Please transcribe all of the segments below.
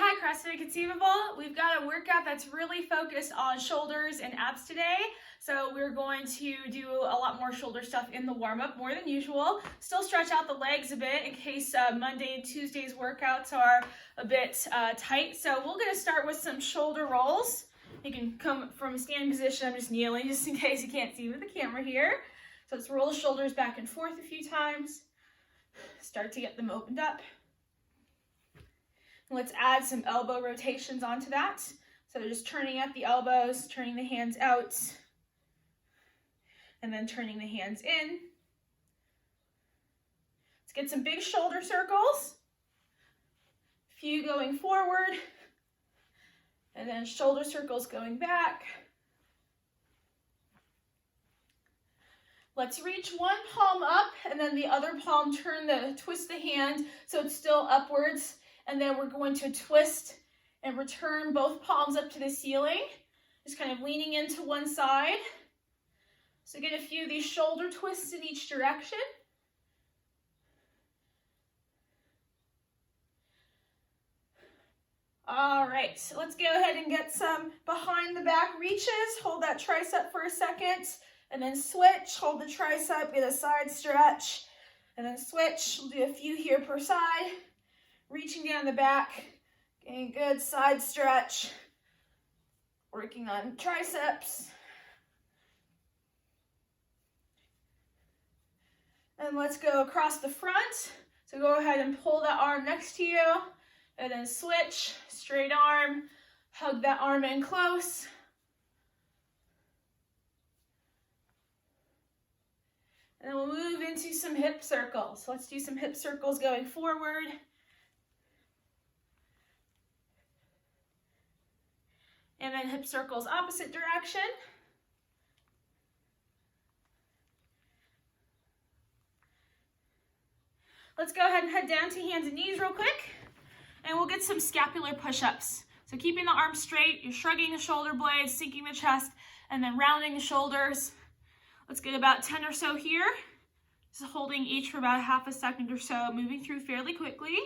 hi, CrossFit Inconceivable. We've got a workout that's really focused on shoulders and abs today. So we're going to do a lot more shoulder stuff in the warm-up, more than usual. Still stretch out the legs a bit in case Monday and Tuesday's workouts are a bit tight. So we're going to start with some shoulder rolls. You can come from a standing position. I'm just kneeling just in case you can't see with the camera here. So let's roll the shoulders back and forth a few times. Start to get them opened up. Let's add some elbow rotations onto that. So just turning at the elbows, turning the hands out, and then turning the hands in. Let's get some big shoulder circles. A few going forward, and then shoulder circles going back. Let's reach one palm up, and then the other palm twist the hand so it's still upwards. And then we're going to twist and return both palms up to the ceiling, just kind of leaning into one side. So get a few of these shoulder twists in each direction. All right, so let's go ahead and get some behind the back reaches. Hold that tricep for a second, and then switch. Hold the tricep, get a side stretch, and then switch. We'll do a few here per side. Reaching down the back, getting a good side stretch, working on triceps. And let's go across the front. So go ahead and pull that arm next to you, and then switch, straight arm, hug that arm in close. And then we'll move into some hip circles. So let's do some hip circles going forward. And then hip circles opposite direction. Let's go ahead and head down to hands and knees real quick. And we'll get some scapular push-ups. So keeping the arms straight, you're shrugging the shoulder blades, sinking the chest, and then rounding the shoulders. Let's get about 10 or so here. Just holding each for about a half a second or so, moving through fairly quickly.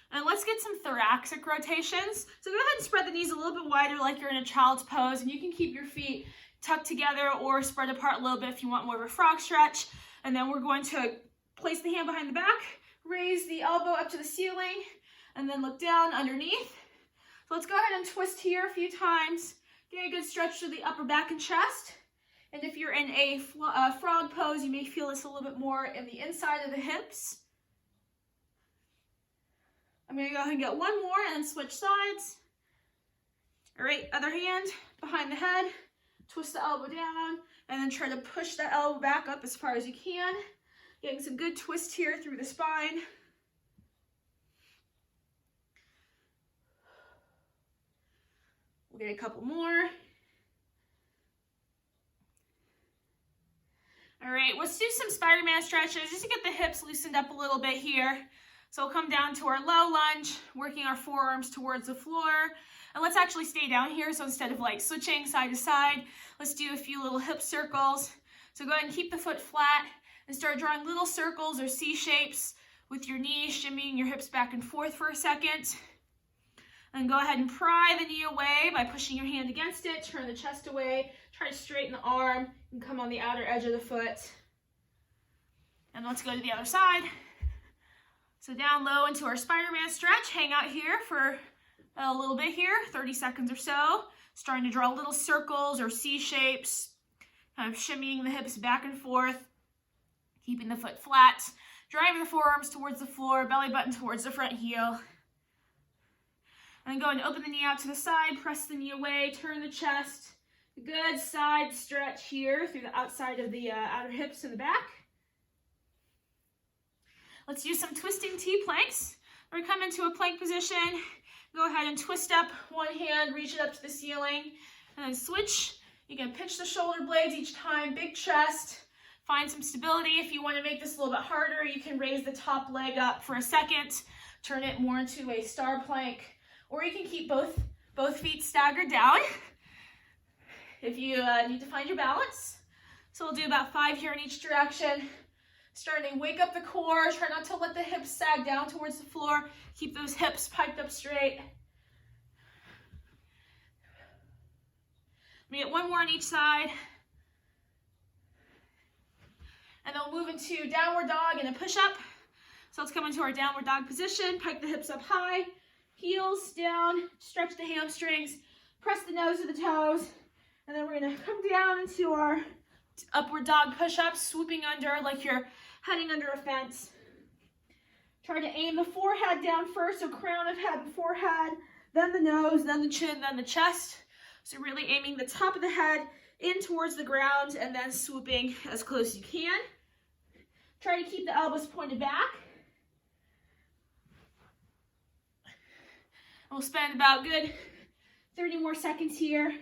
And let's get some thoracic rotations. So go ahead and spread the knees a little bit wider like you're in a child's pose, and you can keep your feet tucked together or spread apart a little bit if you want more of a frog stretch. And then we're going to place the hand behind the back, raise the elbow up to the ceiling, and then look down underneath. So let's go ahead and twist here a few times. Get a good stretch to the upper back and chest. And if you're in a frog pose, you may feel this a little bit more in the inside of the hips. I'm going to go ahead and get one more and then switch sides. All right, other hand behind the head. Twist the elbow down and then try to push that elbow back up as far as you can. Getting some good twist here through the spine. We'll get a couple more. All right, let's do some Spider-Man stretches just to get the hips loosened up a little bit here. So we'll come down to our low lunge, working our forearms towards the floor. And let's actually stay down here. So instead of like switching side to side, let's do a few little hip circles. So go ahead and keep the foot flat and start drawing little circles or C shapes with your knees, shimmying your hips back and forth for a second. And go ahead and pry the knee away by pushing your hand against it, turn the chest away, try to straighten the arm and come on the outer edge of the foot. And let's go to the other side. So down low into our Spider-Man stretch, hang out here for a little bit here, 30 seconds or so. Starting to draw little circles or C shapes, kind of shimmying the hips back and forth, keeping the foot flat, driving the forearms towards the floor, belly button towards the front heel. And then go and open the knee out to the side, press the knee away, turn the chest. Good side stretch here through the outside of the outer hips and the back. Let's do some twisting T-planks. We're gonna come into a plank position. Go ahead and twist up one hand, reach it up to the ceiling, and then switch. You can pinch the shoulder blades each time, big chest. Find some stability. If you want to make this a little bit harder, you can raise the top leg up for a second, turn it more into a star plank, or you can keep both feet staggered down if you need to find your balance. So we'll do about 5 here in each direction. Starting to wake up the core. Try not to let the hips sag down towards the floor. Keep those hips piped up straight. We get one more on each side. And then we'll move into downward dog and a push-up. So let's come into our downward dog position. Pike the hips up high. Heels down. Stretch the hamstrings. Press the nose to the toes. And then we're going to come down into our upward dog push-up, swooping under like you're heading under a fence. Try to aim the forehead down first, so crown of head, forehead, then the nose, then the chin, then the chest. So really aiming the top of the head in towards the ground and then swooping as close as you can. Try to keep the elbows pointed back. We'll spend about good 30 more seconds here,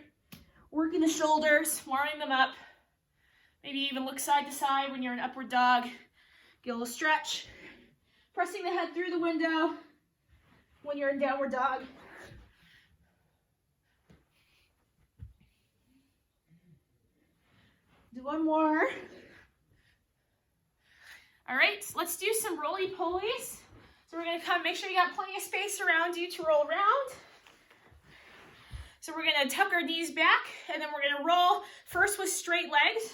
working the shoulders, warming them up. Maybe even look side to side when you're in upward dog. Get a little stretch. Pressing the head through the window when you're in downward dog. Do one more. All right, let's do some roly-polies. So we're gonna come, make sure you got plenty of space around you to roll around. So we're gonna tuck our knees back, and then we're gonna roll first with straight legs.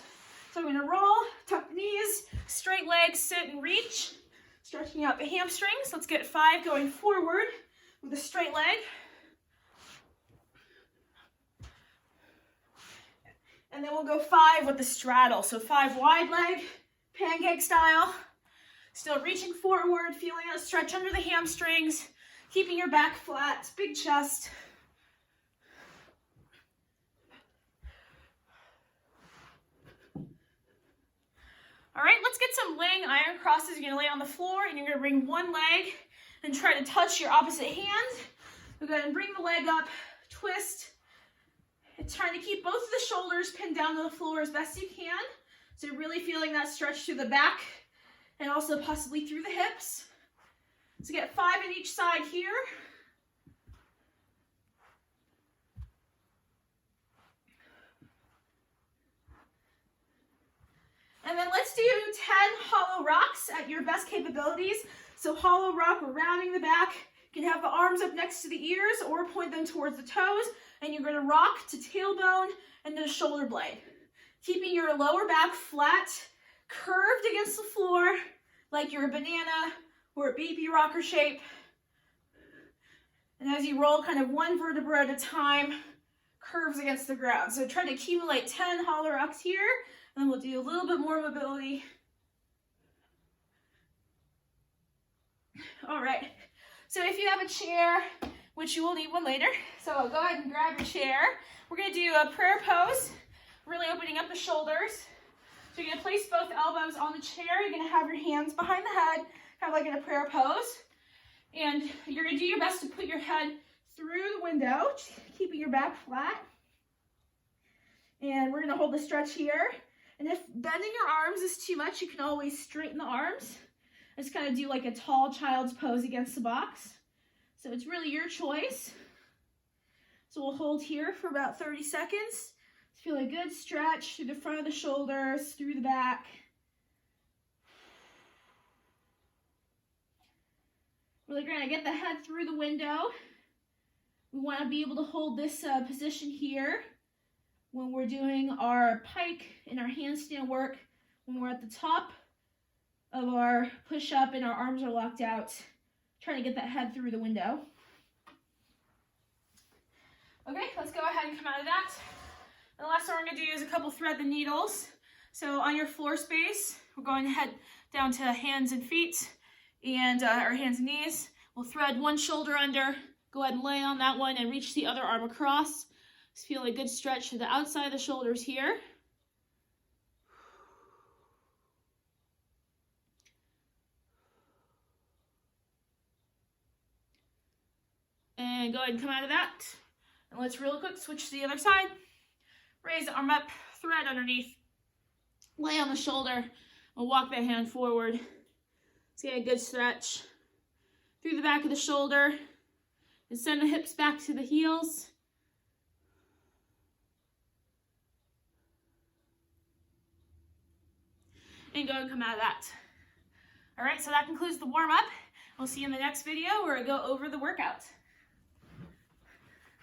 So I'm gonna roll, tuck the knees, straight legs, sit and reach. Stretching out the hamstrings. Let's get 5 going forward with a straight leg. And then we'll go 5 with the straddle. So 5 wide leg, pancake style. Still reaching forward, feeling that stretch under the hamstrings, keeping your back flat, big chest. All right, let's get some laying iron crosses. You're gonna lay on the floor and you're gonna bring one leg and try to touch your opposite hand. We're gonna bring the leg up, twist. It's trying to keep both of the shoulders pinned down to the floor as best you can. So you're really feeling that stretch through the back and also possibly through the hips. So get 5 on each side here. And then let's do 10 hollow rocks at your best capabilities. So hollow rock, we're rounding the back. You can have the arms up next to the ears or point them towards the toes. And you're gonna rock to tailbone and then shoulder blade. Keeping your lower back flat, curved against the floor, like you're a banana or a baby rocker shape. And as you roll, kind of one vertebra at a time, curves against the ground. So try to accumulate 10 hollow rocks here. And then we'll do a little bit more mobility. All right, so if you have a chair, which you will need one later, so go ahead and grab your chair. We're gonna do a prayer pose, really opening up the shoulders. So you're gonna place both elbows on the chair. You're gonna have your hands behind the head, kind of like in a prayer pose. And you're gonna do your best to put your head through the window, keeping your back flat. And we're gonna hold the stretch here. And if bending your arms is too much, you can always straighten the arms. Just kind of do like a tall child's pose against the box. So it's really your choice. So we'll hold here for about 30 seconds. Feel a good stretch through the front of the shoulders, through the back. Really gonna get the head through the window. We want to be able to hold this position here when we're doing our pike and our handstand work, when we're at the top of our push-up and our arms are locked out, trying to get that head through the window. Okay, let's go ahead and come out of that. And the last one we're going to do is a couple thread the needles. So on your floor space, we're going to head down to hands and feet and our hands and knees. We'll thread one shoulder under, go ahead and lay on that one and reach the other arm across. Just feel a good stretch to the outside of the shoulders here. And go ahead and come out of that. And let's real quick switch to the other side. Raise the arm up, thread underneath, lay on the shoulder, and walk that hand forward. Let's get a good stretch through the back of the shoulder and send the hips back to the heels. And go and come out of that. All right, so that concludes the warm-up. We'll see you in the next video where I go over the workout.